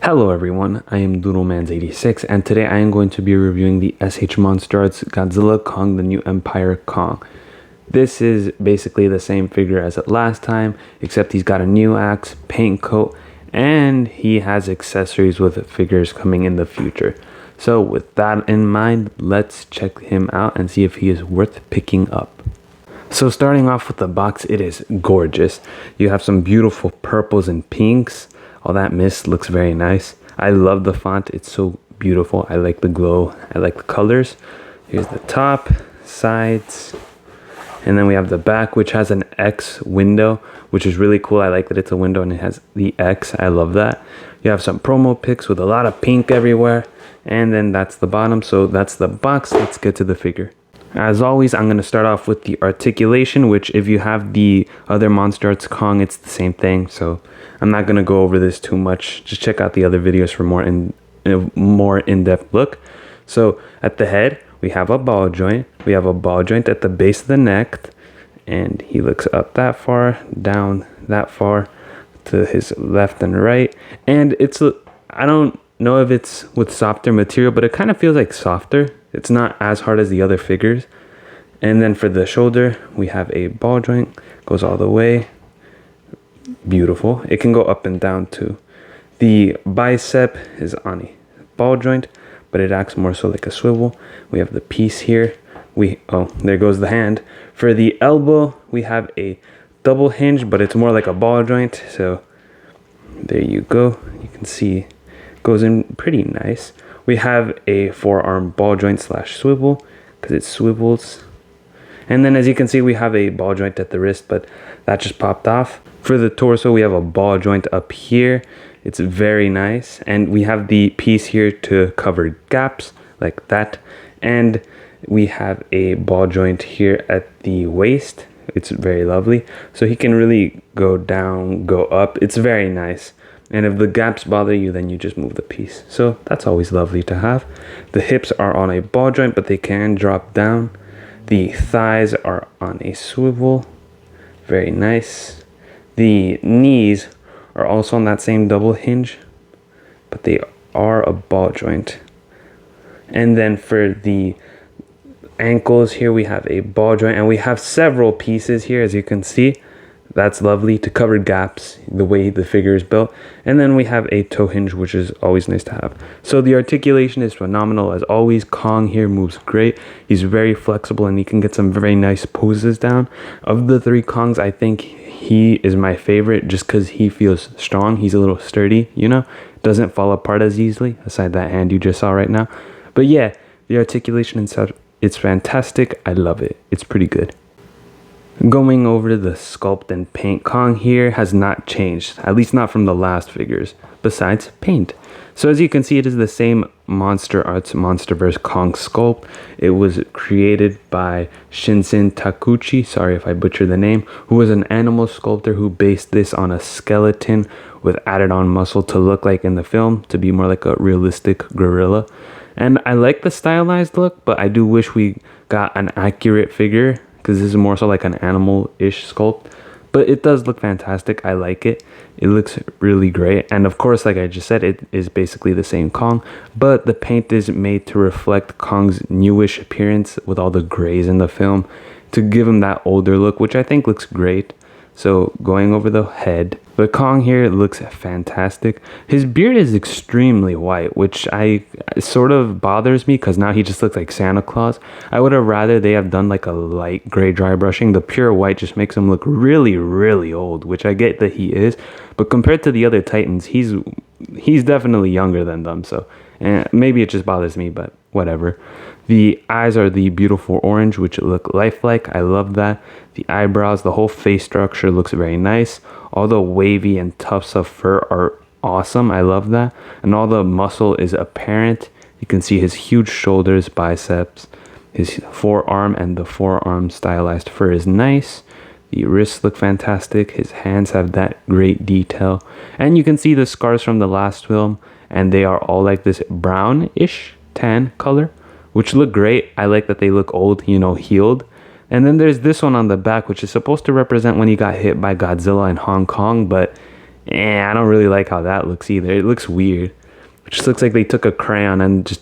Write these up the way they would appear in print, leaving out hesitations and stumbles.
Hello everyone, I am Doodlemans86 and today I am going to be reviewing the SH Monsterarts Godzilla Kong, the New Empire Kong. This is basically the same figure as it last time, except he's got a new axe, paint coat, and he has accessories with figures coming in the future. So with that in mind, let's check him out and see if he is worth picking up. So starting off with the box, it is gorgeous. You have some beautiful purples and pinks. All that mist looks very nice. I love the font. It's so beautiful. I like the glow. I like the colors. Here's the top, sides, and then we have the back, which has an X window, which is really cool. I like that it's a window and it has the X. I love that. You have some promo pics with a lot of pink everywhere. And then that's the bottom. So that's the box. Let's get to the figure. As always, I'm going to start off with the articulation, which if you have the other Monsterarts Kong, it's the same thing. So I'm not going to go over this too much. Just check out the other videos for more in-depth look. So at the head, we have a ball joint. We have a ball joint at the base of the neck. And he looks up that far, down that far, to his left and right. And I don't know if it's with softer material, but it kind of feels like softer. It's not as hard as the other figures. And then for the shoulder, we have a ball joint. Goes all the way. Beautiful. It can go up and down too. The bicep is on a ball joint, but it acts more so like a swivel. We have the piece here. There goes the hand. For the elbow, we have a double hinge, but it's more like a ball joint. So there you go. You can see it goes in pretty nice. We have a forearm ball joint / swivel because it swivels. And then as you can see, we have a ball joint at the wrist, but that just popped off. For the torso, we have a ball joint up here. It's very nice. And we have the piece here to cover gaps like that. And we have a ball joint here at the waist. It's very lovely. So he can really go down, go up. It's very nice. And if the gaps bother you, then you just move the piece. So that's always lovely to have. The hips are on a ball joint, but they can drop down. The thighs are on a swivel. Very nice. The knees are also on that same double hinge, but they are a ball joint. And then for the ankles here, we have a ball joint, and we have several pieces here, as you can see. That's lovely to cover gaps, the way the figure is built. And then we have a toe hinge, which is always nice to have. So the articulation is phenomenal. As always, Kong here moves great. He's very flexible and he can get some very nice poses down. Of the three Kongs, I think he is my favorite just because he feels strong. He's a little sturdy, doesn't fall apart as easily, aside that hand you just saw right now. But yeah, the articulation and such, it's fantastic. I love it. It's pretty good. Going over to the sculpt and paint, Kong here has not changed, at least not from the last figures, besides paint. So as you can see, it is the same Monsterarts Monsterverse Kong sculpt. It was created by Shinsen Takuchi, sorry if I butcher the name, who was an animal sculptor who based this on a skeleton with added on muscle to look like in the film, to be more like a realistic gorilla. And I like the stylized look, but I do wish we got an accurate figure, because this is more so like an animal-ish sculpt. But it does look fantastic. I like it. It looks really great. And of course, like I just said, it is basically the same Kong. But the paint is made to reflect Kong's newish appearance with all the grays in the film, to give him that older look, which I think looks great. So going over the head, the Kong here looks fantastic. His beard is extremely white, which sort of bothers me because now he just looks like Santa Claus. I would have rather they have done like a light gray dry brushing. The pure white just makes him look really, really old, which I get that he is. But compared to the other Titans, he's definitely younger than them. So maybe it just bothers me, but whatever. The eyes are the beautiful orange, which look lifelike. I love that. The eyebrows, the whole face structure looks very nice. All the wavy and tufts of fur are awesome. I love that. And all the muscle is apparent. You can see his huge shoulders, biceps, his forearm, and the forearm stylized fur is nice. The wrists look fantastic. His hands have that great detail. And you can see the scars from the last film, and they are all like this brownish tan color, which look great. I like that they look old, healed. And then there's this one on the back, which is supposed to represent when he got hit by Godzilla in Hong Kong, but I don't really like how that looks either. It looks weird. which looks like they took a crayon and just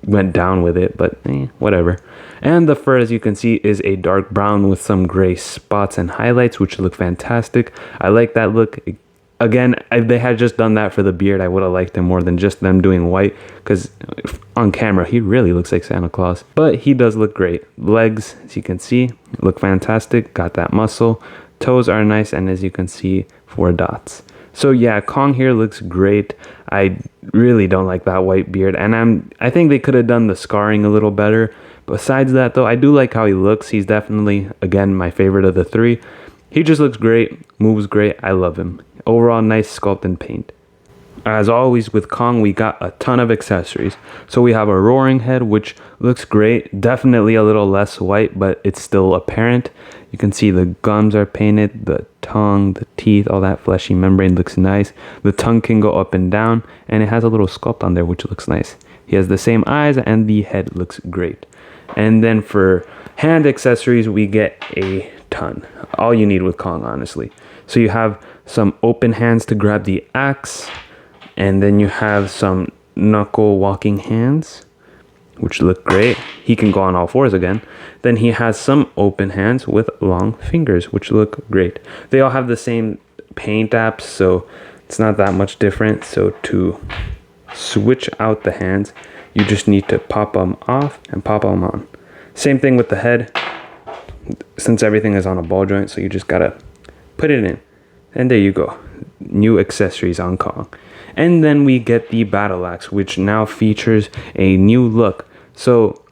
went down with it, but whatever. And the fur, as you can see, is a dark brown with some gray spots and highlights, which look fantastic. I like that look. Again, if they had just done that for the beard, I would have liked him more than just them doing white, because on camera he really looks like Santa Claus, but he does look great. Legs, as you can see, look fantastic. Got that muscle. Toes are nice, and as you can see, 4 dots. So yeah, Kong here looks great. I really don't like that white beard, and I think they could have done the scarring a little better. Besides that though, I do like how he looks. He's definitely, again, my favorite of the 3. He just looks great, moves great. I love him. Overall, nice sculpt and paint. As always with Kong, we got a ton of accessories. So we have a roaring head, which looks great. Definitely a little less white, but it's still apparent. You can see the gums are painted, the tongue, the teeth, all that fleshy membrane looks nice. The tongue can go up and down, and it has a little sculpt on there, which looks nice. He has the same eyes, and the head looks great. And then for hand accessories, we get a ton. All you need with Kong, honestly. So you have some open hands to grab the axe, and then you have some knuckle walking hands, which look great. He can go on all 4s again. Then he has some open hands with long fingers, which look great. They all have the same paint apps, so it's not that much different. So to switch out the hands, you just need to pop them off and pop them on. Same thing with the head, since everything is on a ball joint, so you just gotta put it in. And there you go, new accessories on Kong. And then we get the battle axe, which now features a new look. So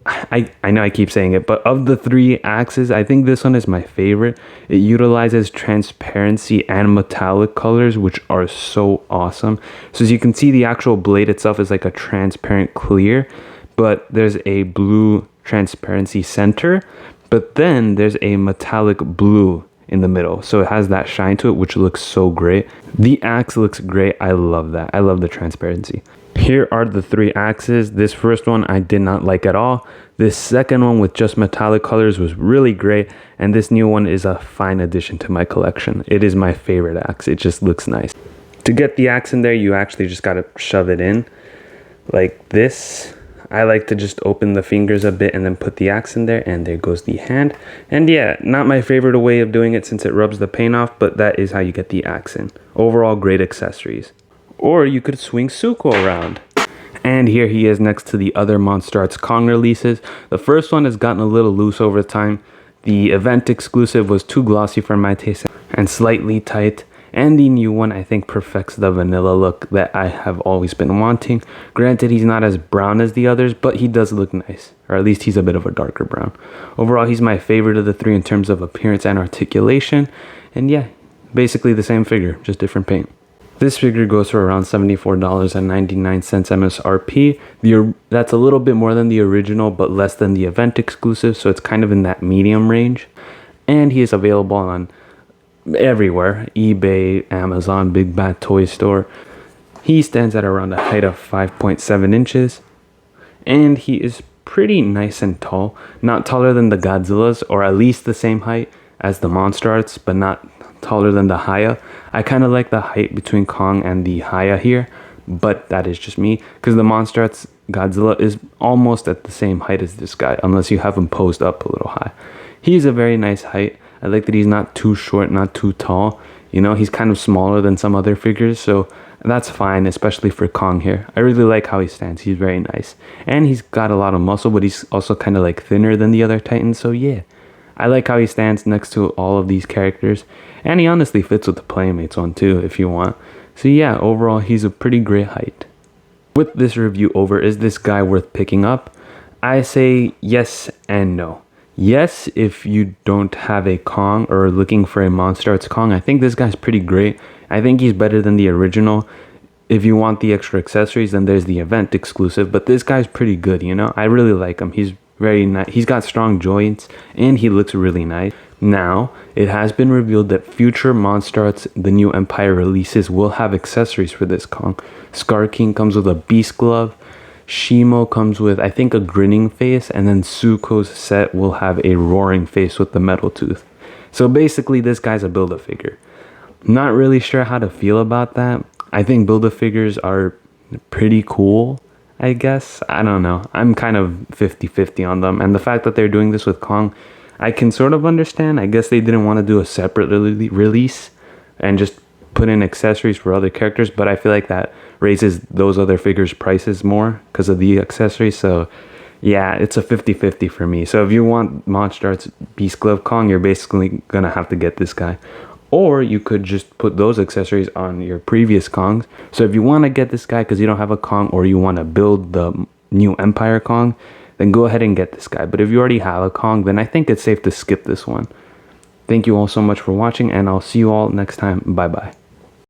I know I keep saying it, but of the 3 axes, I think this one is my favorite. It utilizes transparency and metallic colors, which are so awesome. So as you can see, the actual blade itself is like a transparent clear, but there's a blue transparency center, but then there's a metallic blue in the middle, so it has that shine to it, which looks so great. The axe looks great. I love that. I love the transparency. Here are the 3 axes. This first one I did not like at all. This second one with just metallic colors was really great, and this new one is a fine addition to my collection. It is my favorite axe. It just looks nice. To get the axe in there, you actually just gotta shove it in like this. I like to just open the fingers a bit and then put the axe in there, and there goes the hand. And yeah, not my favorite way of doing it since it rubs the paint off, but that is how you get the axe in. Overall, great accessories. Or you could swing Suko around. And here he is next to the other Monsterarts Kong releases. The first one has gotten a little loose over time. The event exclusive was too glossy for my taste and slightly tight. And the new one, I think, perfects the vanilla look that I have always been wanting. Granted, he's not as brown as the others, but he does look nice. Or at least he's a bit of a darker brown. Overall, he's my favorite of the 3 in terms of appearance and articulation. And yeah, basically the same figure, just different paint. This figure goes for around $74.99 MSRP. That's a little bit more than the original, but less than the event exclusive, so it's kind of in that medium range. And he is available on everywhere: eBay, Amazon, Big Bad Toy Store. He stands at around a height of 5.7 inches, and he is pretty nice and tall. Not taller than the Godzillas, or at least the same height as the Monsterarts, but not taller than the Haya. I kind of like the height between Kong and the Haya here, but that is just me, because the Monsterarts Godzilla is almost at the same height as this guy, unless you have him posed up a little high. He's a very nice height. I like that he's not too short, not too tall. You know, he's kind of smaller than some other figures, so that's fine, especially for Kong here. I really like how he stands. He's very nice. And he's got a lot of muscle, but he's also kind of like thinner than the other Titans, so yeah. I like how he stands next to all of these characters. And he honestly fits with the Playmates one too, if you want. So yeah, overall, he's a pretty great height. With this review over, is this guy worth picking up? I say yes and no. Yes, if you don't have a Kong or are looking for a Monsterarts Kong, I think this guy's pretty great. I think he's better than the original. If you want the extra accessories, then there's the event exclusive. But this guy's pretty good, you know? I really like him. He's very nice. He's got strong joints, and he looks really nice. Now, it has been revealed that future Monsterarts, the new Empire releases, will have accessories for this Kong. Scar King comes with a beast glove. Shimo comes with, I think, a grinning face, and then Suko's set will have a roaring face with the metal tooth. So basically, this guy's a Build-A-Figure. Not really sure how to feel about that. I think Build-A-Figures are pretty cool, I guess. I don't know. I'm kind of 50-50 on them. And the fact that they're doing this with Kong, I can sort of understand. I guess they didn't want to do a separate release and just put in accessories for other characters, but I feel like that raises those other figures' prices more because of the accessories. So yeah, it's a 50-50 for me. So if you want Monsterarts Beast Glove Kong, you're basically gonna have to get this guy. Or you could just put those accessories on your previous Kongs. So if you want to get this guy because you don't have a Kong, or you want to build the new Empire Kong, then go ahead and get this guy. But if you already have a Kong, then I think it's safe to skip this one. Thank you all so much for watching, and I'll see you all next time. Bye bye.